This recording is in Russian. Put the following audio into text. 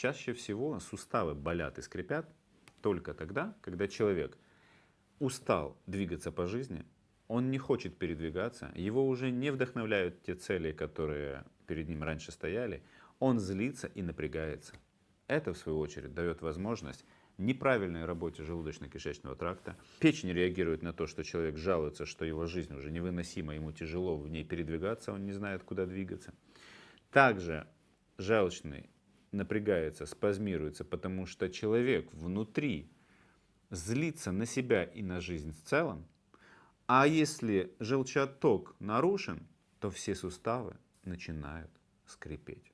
чаще всего суставы болят и скрипят только тогда, когда человек устал двигаться по жизни, он не хочет передвигаться, его уже не вдохновляют те цели, которые перед ним раньше стояли, он злится и напрягается. Это, в свою очередь, дает возможность неправильной работе желудочно-кишечного тракта. Печень реагирует на то, что человек жалуется, что его жизнь уже невыносима, ему тяжело в ней передвигаться, он не знает, куда двигаться. Также желчный напрягается, спазмируется, потому что человек внутри злится на себя и на жизнь в целом. А если желчеотток нарушен, то все суставы начинают скрипеть.